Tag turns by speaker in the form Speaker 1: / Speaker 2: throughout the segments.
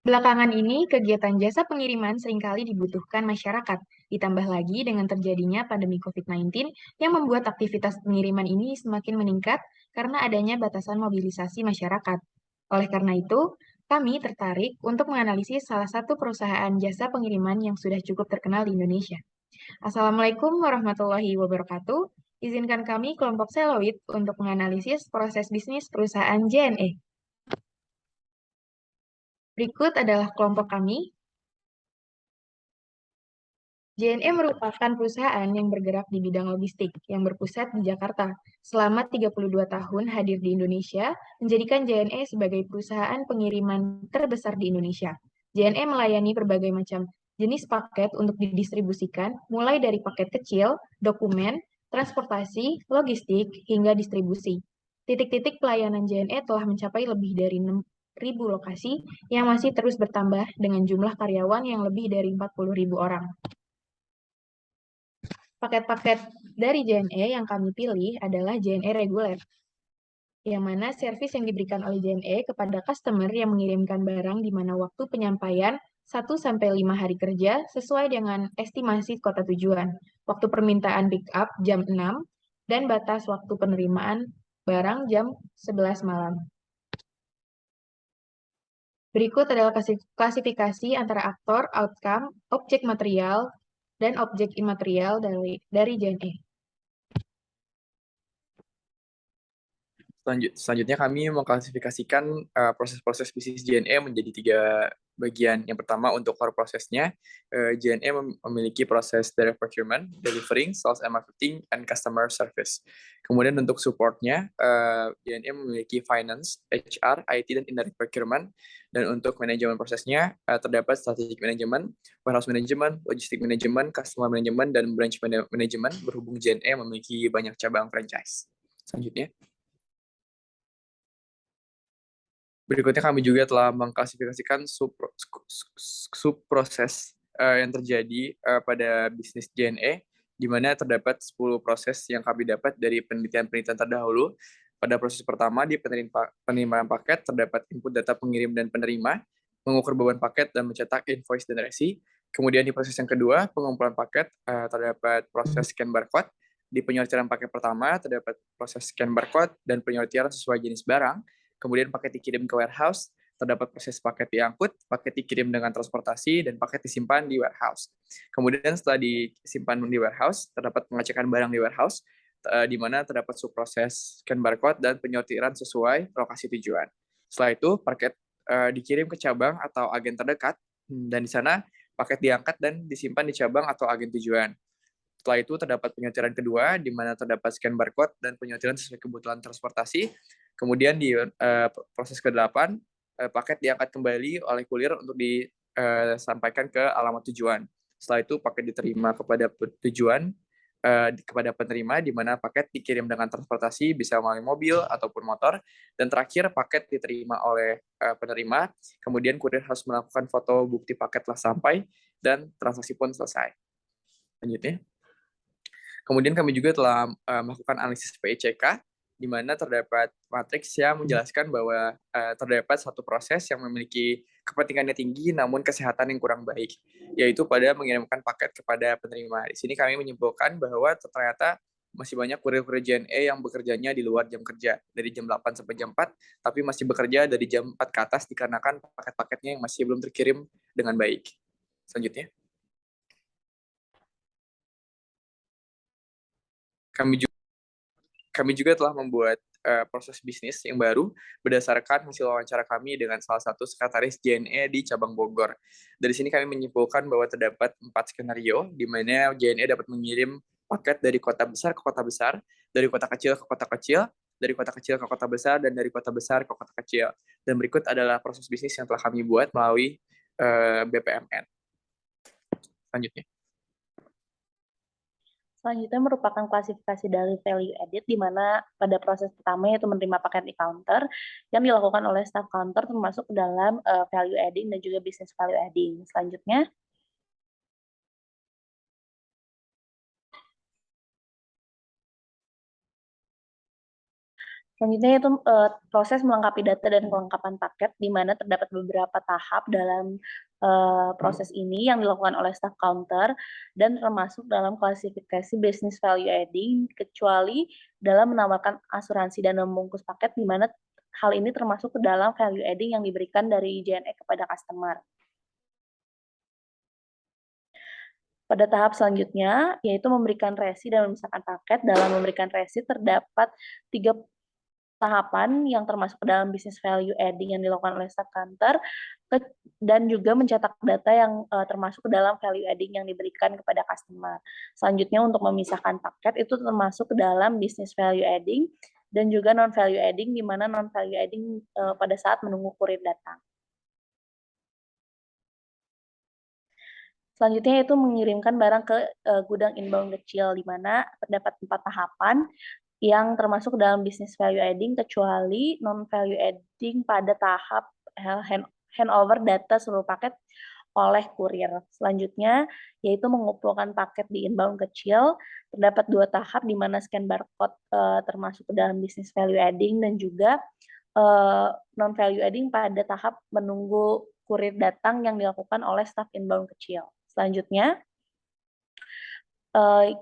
Speaker 1: Belakangan ini, kegiatan jasa pengiriman seringkali dibutuhkan masyarakat, ditambah lagi dengan terjadinya pandemi COVID-19 yang membuat aktivitas pengiriman ini semakin meningkat karena adanya batasan mobilisasi masyarakat. Oleh karena itu, kami tertarik untuk menganalisis salah satu perusahaan jasa pengiriman yang sudah cukup terkenal di Indonesia. Assalamualaikum warahmatullahi wabarakatuh. Izinkan kami kelompok Seloid untuk menganalisis proses bisnis perusahaan JNE. Berikut adalah kelompok kami. JNE merupakan perusahaan yang bergerak di bidang logistik yang berpusat di Jakarta. Selama 32 tahun hadir di Indonesia, menjadikan JNE sebagai perusahaan pengiriman terbesar di Indonesia. JNE melayani berbagai macam jenis paket untuk didistribusikan, mulai dari paket kecil, dokumen, transportasi, logistik, hingga distribusi. Titik-titik pelayanan JNE telah mencapai lebih dari 6.000 lokasi yang masih terus bertambah dengan jumlah karyawan yang lebih dari 40.000 orang. Paket-paket dari JNE yang kami pilih adalah JNE reguler, yang mana servis yang diberikan oleh JNE kepada customer yang mengirimkan barang di mana waktu penyampaian 1-5 hari kerja sesuai dengan estimasi kota tujuan. Waktu permintaan pick up jam 6 dan batas waktu penerimaan barang jam 11 malam. Berikut adalah klasifikasi antara aktor, outcome, objek material, dan objek imaterial dari JNE.
Speaker 2: Selanjutnya kami mengklasifikasikan proses-proses bisnis JNE menjadi 3 bagian. Yang pertama untuk core prosesnya, JNE memiliki proses direct procurement, delivering, sales and marketing, and customer service. Kemudian untuk supportnya, JNE memiliki finance, HR, IT, dan indirect procurement. Dan untuk manajemen prosesnya, terdapat strategic management, warehouse management, logistic management, customer management, dan branch management, berhubung JNE memiliki banyak cabang franchise. Selanjutnya. Berikutnya kami juga telah mengklasifikasikan subproses yang terjadi pada bisnis JNE, di mana terdapat 10 proses yang kami dapat dari penelitian-penelitian terdahulu. Pada proses pertama, di penerimaan paket, terdapat input data pengirim dan penerima, mengukur beban paket, dan mencetak invoice dan resi. Kemudian di proses yang kedua, pengumpulan paket, terdapat proses scan barcode. Di penyortiran paket pertama, terdapat proses scan barcode dan penyortiran sesuai jenis barang. Kemudian paket dikirim ke warehouse, terdapat proses paket diangkut, paket dikirim dengan transportasi, dan paket disimpan di warehouse. Kemudian setelah disimpan di warehouse, terdapat pengecekan barang di warehouse, di mana terdapat subproses scan barcode dan penyortiran sesuai lokasi tujuan. Setelah itu, paket dikirim ke cabang atau agen terdekat, dan di sana paket diangkat dan disimpan di cabang atau agen tujuan. Setelah itu terdapat penyortiran kedua, di mana terdapat scan barcode dan penyortiran sesuai kebutuhan transportasi. Kemudian di proses ke-8, paket diangkat kembali oleh kurir untuk disampaikan ke alamat tujuan. Setelah itu paket diterima kepada tujuan, kepada penerima, di mana paket dikirim dengan transportasi bisa melalui mobil ataupun motor. Dan terakhir paket diterima oleh penerima, kemudian kurir harus melakukan foto bukti paket telah sampai, dan transaksi pun selesai. Lanjutnya. Kemudian kami juga telah melakukan analisis PICK, di mana terdapat matriks yang menjelaskan bahwa terdapat satu proses yang memiliki kepentingannya tinggi namun kesehatan yang kurang baik, yaitu pada mengirimkan paket kepada penerima. Di sini kami menyimpulkan bahwa ternyata masih banyak kurir-kurir JNE yang bekerjanya di luar jam kerja, dari jam 8 sampai jam 4, tapi masih bekerja dari jam 4 ke atas dikarenakan paket-paketnya yang masih belum terkirim dengan baik. Selanjutnya. Kami juga telah membuat proses bisnis yang baru berdasarkan hasil wawancara kami dengan salah satu sekretaris JNE di cabang Bogor. Dari sini kami menyimpulkan bahwa terdapat 4 skenario di mana JNE dapat mengirim paket dari kota besar ke kota besar, dari kota kecil ke kota kecil, dari kota kecil ke kota besar, dan dari kota besar ke kota kecil. Dan berikut adalah proses bisnis yang telah kami buat melalui BPMN. Selanjutnya.
Speaker 3: Selanjutnya merupakan klasifikasi dari value added, di mana pada proses pertama yaitu menerima paket di counter yang dilakukan oleh staff counter termasuk dalam value adding dan juga business value adding. Selanjutnya. Selanjutnya itu proses melengkapi data dan kelengkapan paket, di mana terdapat beberapa tahap dalam proses ini yang dilakukan oleh staff counter dan termasuk dalam klasifikasi business value adding, kecuali dalam menawarkan asuransi dan membungkus paket, di mana hal ini termasuk ke dalam value adding yang diberikan dari JNE kepada customer. Pada tahap selanjutnya, yaitu memberikan resi dan memisahkan paket. Dalam memberikan resi terdapat 3 tahapan yang termasuk ke dalam business value adding yang dilakukan oleh staff counter, dan juga mencetak data yang termasuk ke dalam value adding yang diberikan kepada customer. Selanjutnya untuk memisahkan paket itu termasuk ke dalam business value adding dan juga non value adding, di mana non value adding pada saat menunggu kurir datang. Selanjutnya itu mengirimkan barang ke gudang inbound kecil, di mana terdapat 4 tahapan yang termasuk dalam business value adding, kecuali non value adding pada tahap handover data seluruh paket oleh kurir. Selanjutnya yaitu mengumpulkan paket di inbound kecil. Terdapat 2 tahap, di mana scan barcode termasuk ke dalam business value adding, dan juga non value adding pada tahap menunggu kurir datang yang dilakukan oleh staff inbound kecil. Selanjutnya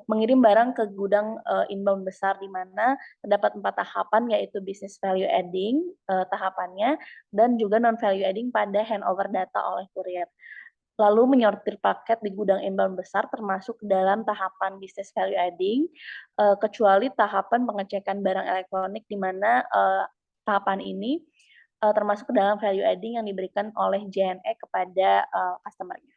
Speaker 3: mengirim barang ke gudang inbound besar, di mana terdapat 4 tahapan, yaitu business value adding tahapannya, dan juga non value adding pada handover data oleh kurir. Lalu menyortir paket di gudang inbound besar termasuk dalam tahapan business value adding, kecuali tahapan pengecekan barang elektronik, di mana tahapan ini termasuk ke dalam value adding yang diberikan oleh JNE kepada customer-nya.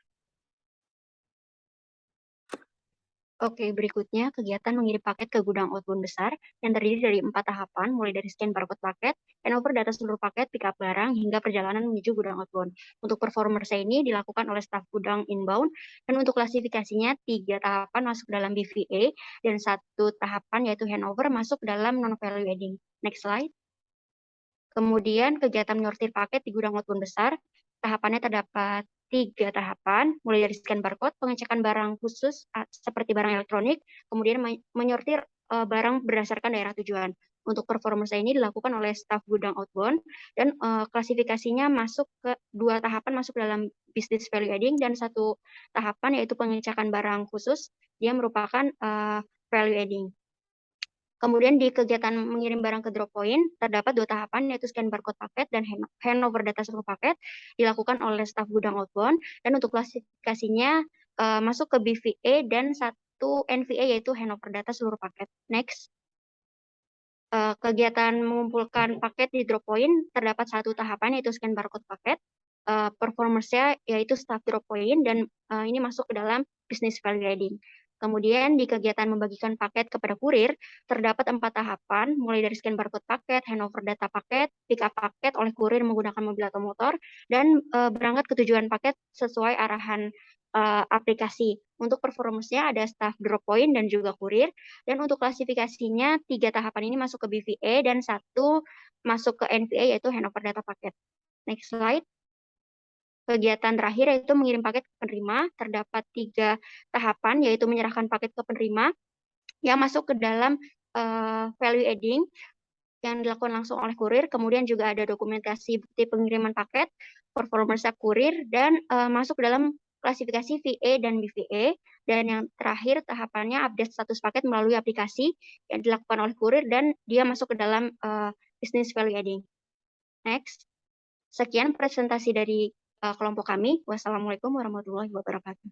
Speaker 4: Oke, berikutnya kegiatan mengirim paket ke gudang outbound besar yang terdiri dari 4 tahapan, mulai dari scan barcode paket, handover data seluruh paket, pick up barang, hingga perjalanan menuju gudang outbound. Untuk performance ini dilakukan oleh staf gudang inbound, dan untuk klasifikasinya 3 tahapan masuk dalam BVA, dan 1 tahapan yaitu handover masuk dalam non-value adding. Next slide. Kemudian kegiatan menyortir paket di gudang outbound besar, tahapannya terdapat 3 tahapan, mulai dari scan barcode, pengecekan barang khusus seperti barang elektronik, kemudian menyortir barang berdasarkan daerah tujuan. Untuk performance ini dilakukan oleh staf gudang outbound, dan klasifikasinya masuk ke 2 tahapan masuk dalam business value adding, dan 1 tahapan yaitu pengecekan barang khusus, dia merupakan value adding. Kemudian di kegiatan mengirim barang ke drop point, terdapat 2 tahapan, yaitu scan barcode paket dan handover data seluruh paket, dilakukan oleh staf gudang outbound, dan untuk klasifikasinya masuk ke BVA dan 1 NVA, yaitu handover data seluruh paket. Next. Kegiatan mengumpulkan paket di drop point, terdapat 1 tahapan, yaitu scan barcode paket. Performance-nya yaitu staf drop point, dan ini masuk ke dalam business value adding. Kemudian di kegiatan membagikan paket kepada kurir, terdapat 4 tahapan, mulai dari scan barcode paket, handover data paket, pick up paket oleh kurir menggunakan mobil atau motor, dan berangkat ke tujuan paket sesuai arahan aplikasi. Untuk performance-nya ada staff drop point dan juga kurir, dan untuk klasifikasinya 3 tahapan ini masuk ke BVA dan 1 masuk ke NVA, yaitu handover data paket. Next slide. Kegiatan terakhir yaitu mengirim paket ke penerima, terdapat 3 tahapan, yaitu menyerahkan paket ke penerima yang masuk ke dalam value adding yang dilakukan langsung oleh kurir, kemudian juga ada dokumentasi bukti pengiriman paket, performance kurir, dan masuk ke dalam klasifikasi VA dan BVA, dan yang terakhir tahapannya update status paket melalui aplikasi yang dilakukan oleh kurir, dan dia masuk ke dalam business value adding. Next. Sekian presentasi dari kelompok kami. Wassalamualaikum warahmatullahi wabarakatuh.